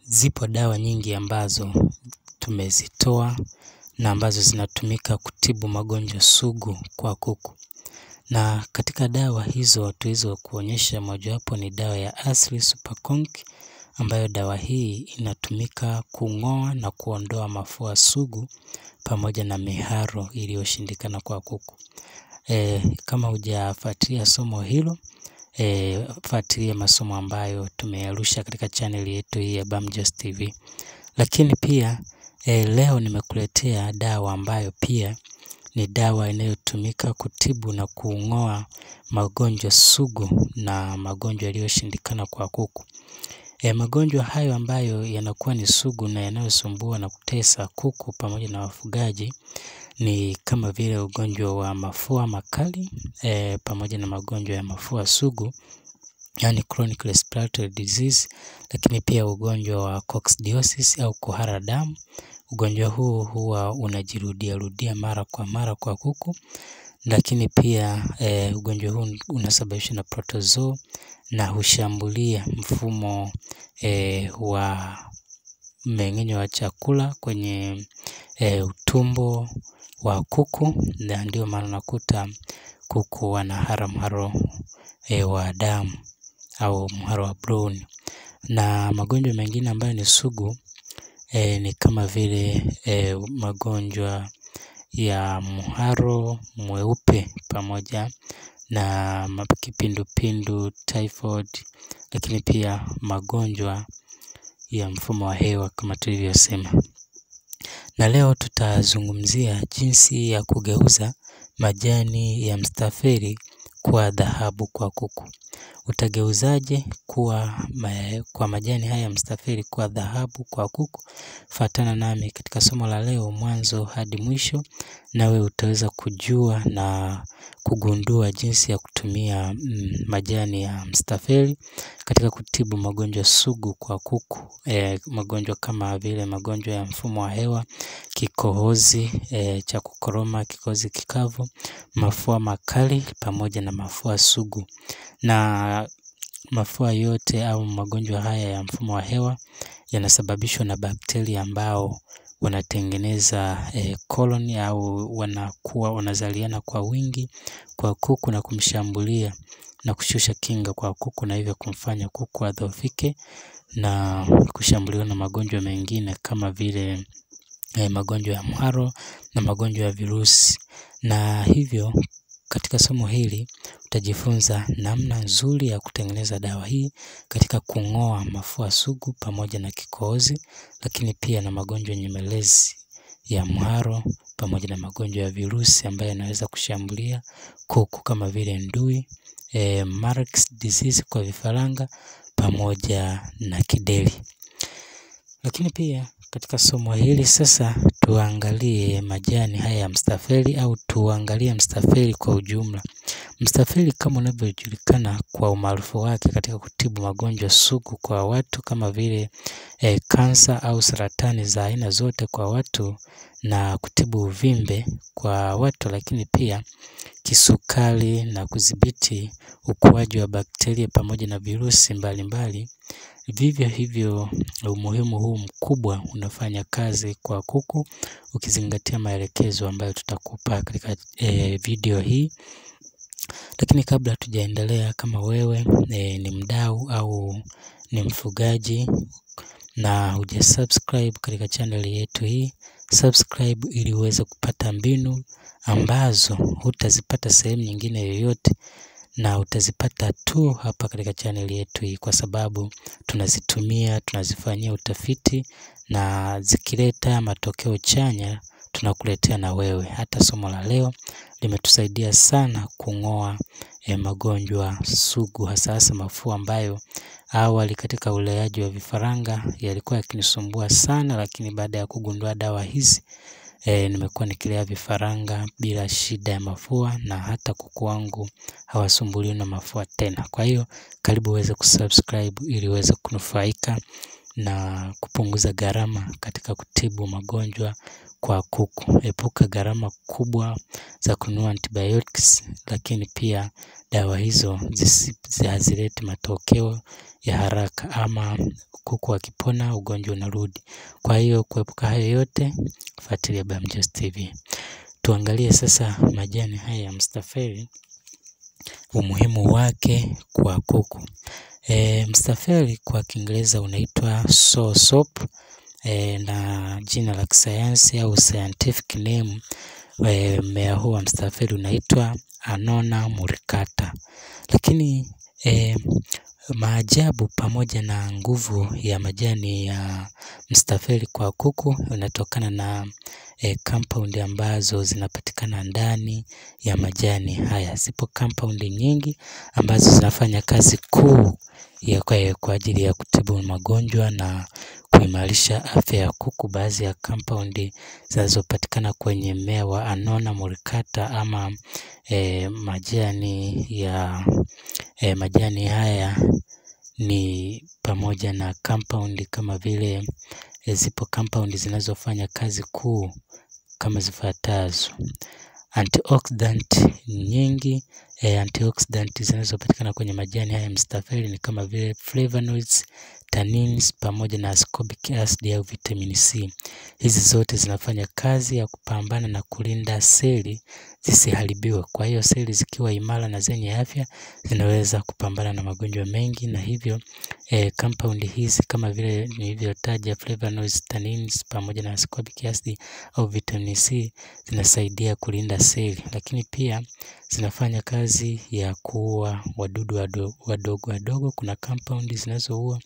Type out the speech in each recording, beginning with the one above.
Zipo dawa nyingi ambazo tumezitoa na ambazo zinatumika kutibu magonjwa sugu kwa kuku. Na katika dawa hizo tulizo kuonyesha mojawapo ni dawa ya Asili Super Conk, ambayo dawa hii inatumika kung'oa na kuondoa mafua sugu pamoja na miharo iliyoshindikana kwa kuku. Kama hujafuatilia somo hilo, fuatilia masomo ambayo tumeyarusha katika channel yetu hii ya Bamjos TV. Lakini pia leo nimekuletea dawa ambayo pia ni dawa inayotumika kutibu na kung'oa magonjwa sugu na magonjwa yaliyoshindikana kwa kuku. Magonjwa hayo ambayo yanakuwa ni sugu na yanayosumbua na kutesa kuku pamoja na wafugaji ni kama vile ugonjwa wa mafua makali pamoja na magonjwa ya mafua sugu, yani chronic respiratory disease, lakini pia ugonjwa wa coccidiosis au kuhara damu. Ugonjwa huu huwa unajirudia mara kwa mara kwa kuku, lakini pia ugonjwa huu unasababishwa na protozoa na hushambulia mfumo wa mmeng'enyo wa chakula kwenye utumbo wa kuku, na ndio maana unakuta kuku wanahara mharo wa damu au mharo wa brown. Na magonjwa mengine ambayo ni sugu ni kama vile magonjwa ya mharo mweupe pamoja na kipindupindu, typhoid, lakini pia magonjwa ya mfumo wa hewa kama tulivyosema. Na leo tutazungumzia jinsi ya kugeuza majani ya mstafeli kuwa dhahabu kwa kuku. Utageuzaje kwa majani haya ya mstafeli kuwa dhahabu kwa kuku? Fuatana nami katika somo la leo mwanzo hadi mwisho, nawe utaweza kujua na kugundua jinsi ya kutumia majani ya mstafeli katika kutibu magonjwa sugu kwa kuku. Magonjwa kama vile magonjwa ya mfumo wa hewa, kikohozi cha kukoroma, kikohozi kikavu, mafua makali pamoja na mafua sugu. Na mafua yote au magonjwa haya ya mfumo wa hewa yanasababishwa na bakteria ambao wanatengeneza koloni au wanazaliana kwa wingi kwa kuku na kumshambulia na kushusha kinga kwa kuku, na hivyo kumfanya kuku adhoofike na kushambuliwa na magonjwa mengine kama vile magonjwa ya mharo na magonjwa ya virusi. Na hivyo katika somo hili utajifunza namna nzuri ya kutengeneza dawa hii katika kung'oa mafua sugu pamoja na kikohozi, lakini pia na magonjwa nyemelezi ya mharo pamoja na magonjwa ya virusi ambayo yanaweza kushambulia kuku kama vile ndui, Mareks disease kwa vifaranga pamoja na kideri. Lakini pia katika somo hili sasa tuangalie majani haya ya mstafeli au tuangalie mstafeli kwa ujumla. Mstafeli kama unavyojulikana kwa umaarufu wake katika kutibu magonjwa sugu kwa watu kama vile kansa au saratani za aina zote kwa watu, na kutibu uvimbe kwa watu, lakini pia kisukari na kudhibiti ukuaji wa bakteria pamoja na virusi mbalimbali. Vivyo hivyo umuhimu huu mkubwa unafanya kazi kwa kuku, ukizingatia maelekezo ambayo tutakupa katika video hii. Lakini kabla hatujaendelea, kama wewe ni mdau au ni mfugaji na hujasubscribe katika channel yetu hii, subscribe ili uweze kupata mbinu ambazo hutazipata sehemu nyingine yoyote, na utazipata tu hapa katika channel yetu hii, kwa sababu tunazitumia, tunazifanyia utafiti, na zikileta matokeo chanya tunakuletea na wewe. Hata somo la leo limetusaidia sana kung'oa magonjwa sugu, hasa mafua ambayo awali katika uleaji wa vifaranga yalikuwa yakinisumbua sana, lakini baada ya kugundua dawa hizi nimekuwa nikilea vifaranga bila shida ya mafua, na hata kuku wangu hawasumbuliwi na mafua tena. Kwa hiyo karibu uweze kusubscribe ili uweze kunufaika na kupunguza gharama katika kutibu magonjwa kwa kuku. Epuka gharama kubwa za kununua antibiotics, lakini pia dawa hizo hazileti matokeo ya haraka ama kuku akipona ugonjwa unarudi. Kwa hiyo kuepuka hayo yote, fuatilia Bamjos TV. Tuangalie sasa majani haya ya mstafeli, umuhimu wake kwa kuku. Mstafeli kwa Kiingereza unaitwa soursop, na jina la kisayansi au scientific name mmea huu wa mstafeli unaitwa Annona muricata. Lakini maajabu pamoja na nguvu ya majani ya mstafeli kwa kuku unatokana na compound ambazo zinapatikana ndani ya majani haya. Zipo compound nyingi ambazo zinafanya kazi kuu kwa ajili ya kutibu magonjwa na kuimarisha afya ya kuku. Baadhi ya compound zinazopatikana kwenye mmea wa Annona muricata ama majani haya ni pamoja na compound kama vile, zipo compound zinazofanya kazi kuu kama zifuatazo. Antioxidant nyingi, antioxidant zinazopatikana kwenye majani haya mstafeli ni kama vile flavonoids, tannins pamoja na ascorbic acid au vitamin C. Hizi zote zinafanya kazi ya kupambana na kulinda seli zisiharibiwe. Kwa hiyo seli zikiwa imara na zenye afya zinaweza kupambana na magonjwa mengi, na hivyo compound hizi kama vile nilivyotaja, flavonoids, tannins pamoja na ascorbic acid au vitamin C zinasaidia kulinda seli, lakini pia zinafanya kazi ya kuua wadudu wadogo wadogo. Kuna compound zinazoua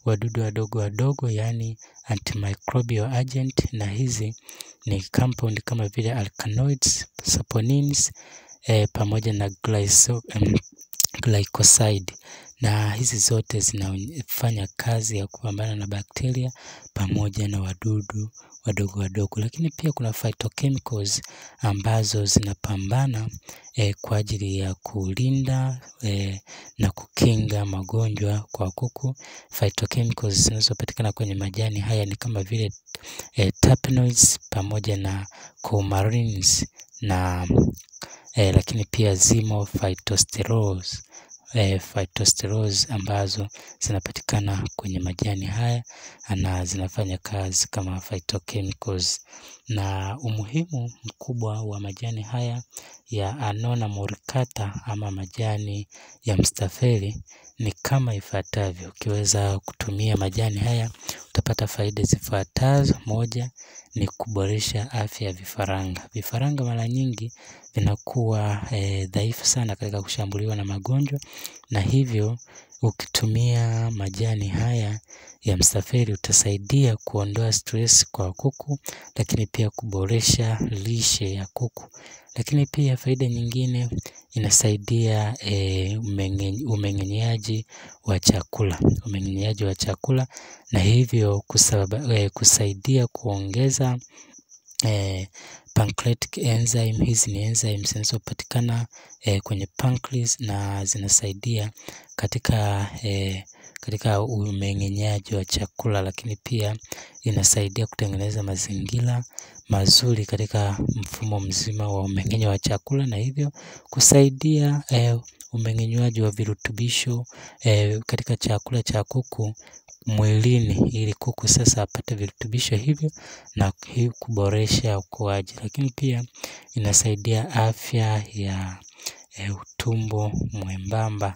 wadudu wadogo wadogo, yani antimicrobial agent, na hizi ni compound kama vile alkaloids, saponins pamoja na glycoside, na hizi zote zinafanya kazi ya kupambana na bakteria pamoja na wadudu wadogo wadogo. Lakini pia kuna phytochemicals ambazo zinapambana kwa ajili ya kulinda na kukinga magonjwa kwa kuku. Phytochemicals zinazopatikana kwenye majani haya ni kama vile terpenoids pamoja na coumarins na lakini pia zimo phytosterols ambazo zinapatikana kwenye majani haya na zinafanya kazi kama phytochemicals. Na umuhimu mkubwa wa majani haya ya Annona muricata ama majani ya mstafeli ni kama ifuatavyo. Ukiweza kutumia majani haya utapata faida zifuatazo. Moja ni kuboresha afya ya vifaranga. Vifaranga mara nyingi vinakuwa dhaifu sana katika kushambuliwa na magonjwa, na hivyo ukitumia majani haya ya mstafeli utasaidia kuondoa stress kwa kuku, lakini pia kuboresha lishe ya kuku. Lakini pia faida nyingine inasaidia umeng'enyaji wa chakula, na hivyo kusaidia kuongeza pancreatic enzyme. Hizi ni enzymes zinazopatikana kwenye pancreas na zinasaidia katika umeng'enyaji wa chakula, lakini pia inasaidia kutengeneza mazingira mazuri katika mfumo mzima wa umeng'enyo wa chakula, na hivyo kusaidia umeng'enywaji wa virutubisho katika chakula cha kuku mwilini, ili kuku sasa apate virutubisho hivyo na kuboresha ukuaji. Lakini pia inasaidia afya ya utumbo mwembamba,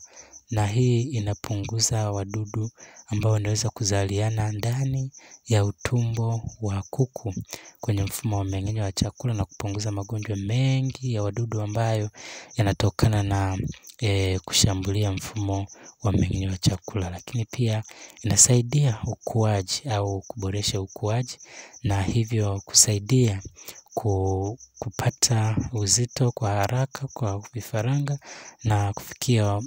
na hii inapunguza wadudu ambao wanaweza kuzaliana ndani ya utumbo wa kuku kwenye mfumo wa mmeng'enyo wa chakula na kupunguza magonjwa mengi ya wadudu ambayo yanatokana na kushambulia mfumo wa mmeng'enyo wa chakula. Lakini pia inasaidia ukuaji au kuboresha ukuaji, na hivyo kusaidia kupata uzito kwa haraka kwa vifaranga na kufikia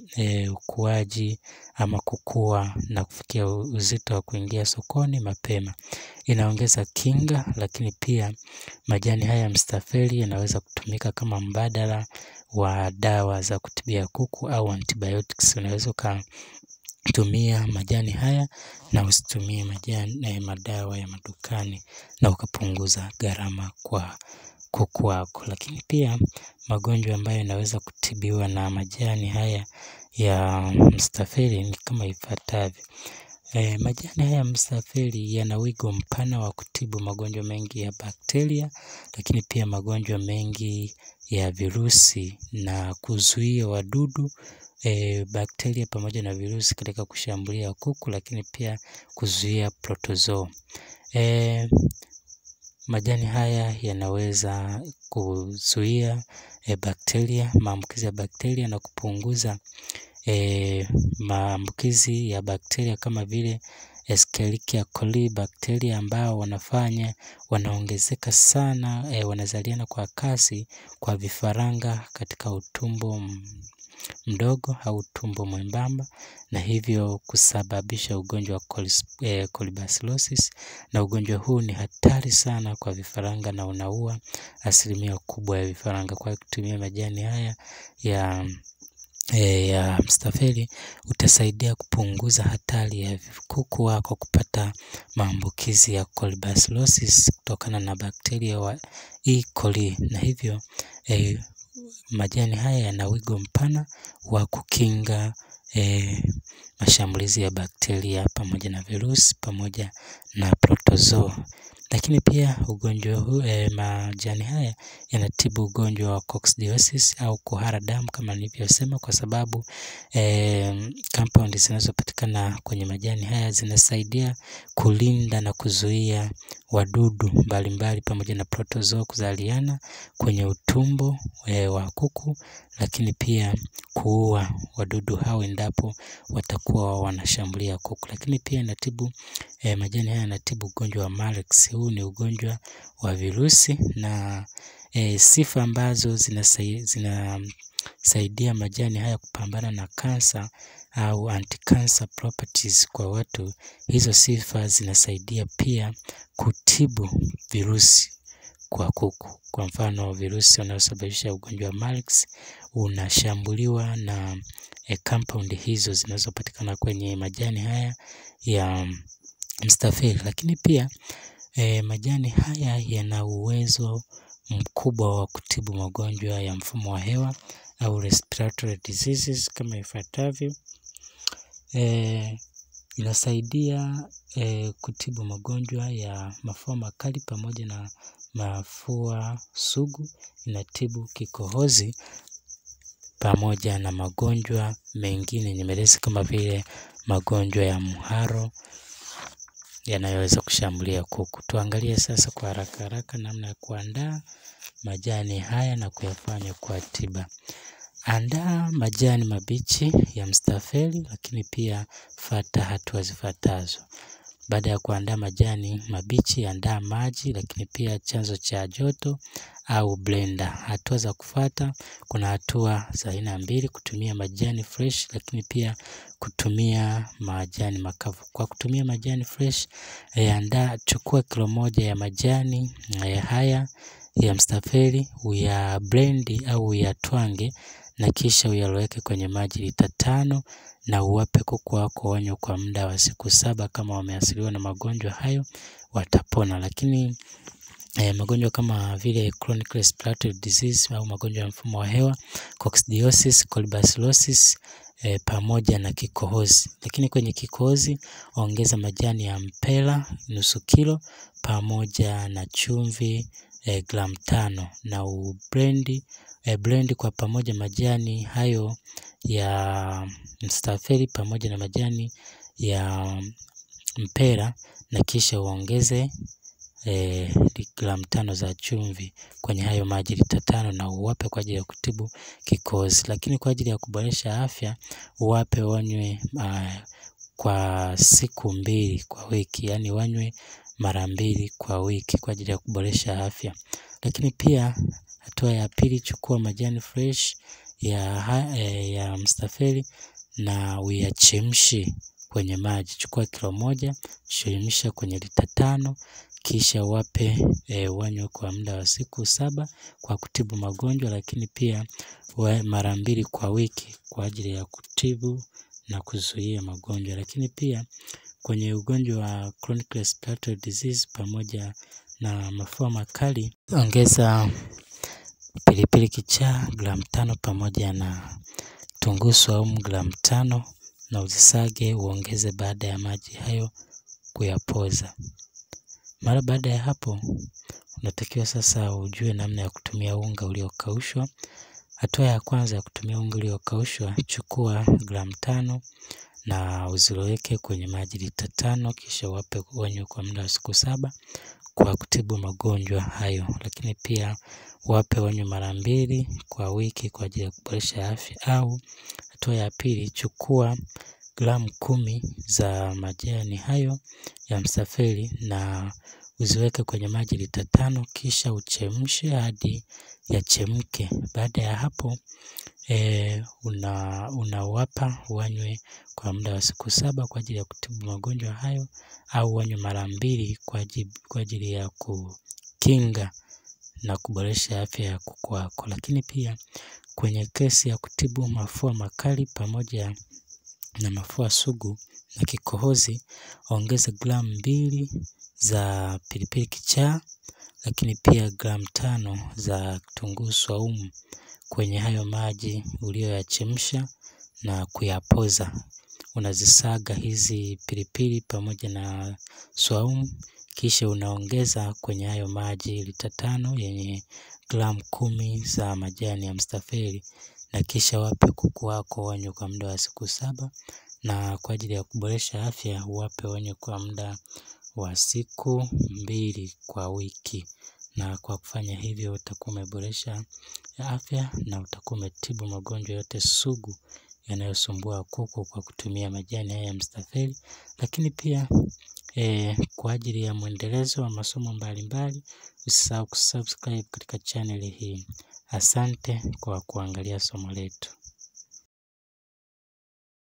ukuaji ama kukua na kufikia uzito wa kuingia sokoni mapema. Inaongeza kinga, lakini pia majani haya mstafeli yanaweza kutumika kama mbadala wa dawa za kutibia kuku au antibiotics. Unaweza tumia majani haya na usitumie madawa ya madukani na ukapunguza gharama kwa kuku wako. Lakini pia magonjwa ambayo yanaweza kutibiwa na majani haya ya mstafeli ni kama ifuatavyo. Majani haya ya mstafeli yana wigo mpana wa kutibu magonjwa mengi ya bakteria, lakini pia magonjwa mengi ya virusi na kuzuia wadudu, bakteria pamoja na virusi katika kushambulia kuku, lakini pia kuzuia protozoa. Majani haya yanaweza kuzuia bakteria, maambukizi ya bakteria na kupunguza maambukizi ya bakteria kama vile Escherichia coli, bakteria ambao wanaongezeka sana, wanazaliana kwa kasi kwa vifaranga katika utumbo mdogo au utumbo mwembamba, na hivyo kusababisha ugonjwa wa colibacillosis. Na ugonjwa huu ni hatari sana kwa vifaranga na unaua asilimia kubwa ya vifaranga. Kwa kutumia majani haya ya mstafeli utasaidia kupunguza hatari ya kuku wako kupata maambukizi ya colibacillosis kutokana na bakteria wa E. coli. Na hivyo majani haya yana wigo mpana wa kukinga mashambulizi ya bakteria pamoja na virusi pamoja na protozoa. Lakini pia ugonjwa huu, majani haya yanatibu ugonjwa wa coccidiosis au kuhara damu kama nilivyosema, kwa sababu compound zinazopatikana kwenye majani haya zinasaidia kulinda na kuzuia wadudu mbalimbali pamoja na protozoa kuzaliana kwenye utumbo wa kuku, lakini pia kuua wadudu hao endapo watakuwa wanashambulia kuku. Lakini pia inatibu majani haya yanatibu ugonjwa wa Marex. Huu ni ugonjwa wa virusi, na sifa ambazo zinasaidia majani haya kupambana na kansa au anti-cancer properties kwa watu. Hizo sifa zinasaidia pia kutibu virusi kwa kuku. Kwa mfano, virusi unaosababisha ugonjwa wa Marex unashambuliwa na compound hizo zinazopatikana kwenye majani haya ya mstafeli. Lakini pia majani haya yana uwezo mkubwa wa kutibu magonjwa ya mfumo wa hewa au respiratory diseases kama ifuatavyo. Inasaidia kutibu magonjwa ya mafua makali pamoja na mafua sugu. Inatibu kikohozi pamoja na magonjwa mengine nyemelezi kama vile magonjwa ya mharo yanayoweza kushambulia kuku. Tuangalie sasa kwa haraka namna ya kuandaa majani haya na kuyafanya kwa tiba. Andaa majani mabichi ya mstafeli, lakini pia fuata hatua zifuatazo. Baada ya kuandaa majani mabichi, andaa maji, lakini pia chanzo cha joto au blender. Hatua za kufuata, kuna hatua za aina mbili: kutumia majani fresh, lakini pia kutumia majani makavu. Kwa kutumia majani fresh, chukua kilo moja ya majani haya ya mstafeli, uya blend au uyatwange na kisha uyaloweke kwenye maji lita 5 na uwape kuku wako wanywe kwa muda wa siku 7. Kama wameathiriwa na magonjwa hayo watapona. Lakini magonjwa kama vile chronic respiratory disease au magonjwa ya mfumo wa hewa, coccidiosis, colibacillosis pamoja na kikohozi. Lakini kwenye kikohozi ongeza majani ya mpela nusu kilo pamoja na chumvi gram 5 na blend kwa pamoja majani hayo ya mstafeli pamoja na majani ya mpera, na kisha uongeze gram 5 za chumvi kwenye hayo maji lita 5 na uwape kwa ajili ya kutibu kikohozi. Lakini kwa ajili ya kuboresha afya uwape wanywe kwa siku 2 kwa wiki, yani wanywe mara 2 kwa wiki kwa ajili ya kuboresha afya. Lakini pia hatua ya pili, chukua majani fresh ya mstafeli na uyachemshe kwenye maji. Chukua kilo moja, chemsha kwenye lita 5, kisha wape wanywe kwa muda wa siku 7 kwa kutibu magonjwa, lakini pia mara 2 kwa wiki kwa ajili ya kutibu na kuzuia magonjwa. Lakini pia kwenye ugonjwa wa chronic respiratory disease pamoja na mafua makali, ongeza pilipili kichaa gramu 5 pamoja na kitunguu saumu gramu 5 na uzisage uongeze baada ya maji hayo kuyapoza. Mara baada ya hapo unatakiwa sasa ujue namna ya kutumia unga uliokaushwa. Hatua ya kwanza ya kutumia unga uliokaushwa, chukua gramu 5 na uziloweke kwenye maji lita 5, kisha wape wanywe kwa muda wa siku 7 kwa kutibu magonjwa hayo. Lakini pia wape wanywe mara 2 kwa wiki kwa ajili ya kuboresha afya. Au hatua ya pili, chukua gramu 10 za majani hayo ya mstafeli na uziweke kwenye maji lita 5, kisha uchemshe hadi yachemke. Baada ya hapo unawapa wanywe kwa muda wa siku 7 kwa ajili ya kutibu magonjwa hayo, au wanywe mara 2 kwa ajili ya kukinga na kuboresha afya ya kuku wako. Lakini pia kwenye kesi ya kutibu mafua makali pamoja na mafua sugu na kikohozi, ongeza gramu 2 za pilipili kichaa, lakini pia gramu 5 za kitunguu saumu kwenye hayo maji uliyoyachemsha na kuyapoza. Unazisaga hizi pilipili pamoja na saumu, kisha unaongeza kwenye hayo maji lita 5 yenye gramu 10 za majani ya mstafeli, na kisha wape kuku wako wanywe kwa muda wa siku 7, na kwa ajili ya kuboresha afya wape wanywe kwa muda wa siku 2 kwa wiki. Na kwa kufanya hivyo utakuwa umeboresha afya na utakuwa umetibu magonjwa yote sugu yanayosumbua kuku kwa kutumia majani haya ya mstafeli. Lakini pia kwa ajili ya mwendelezo wa masomo mbalimbali, usisahau kusubscribe katika channel hii. Asante kwa kuangalia somo letu.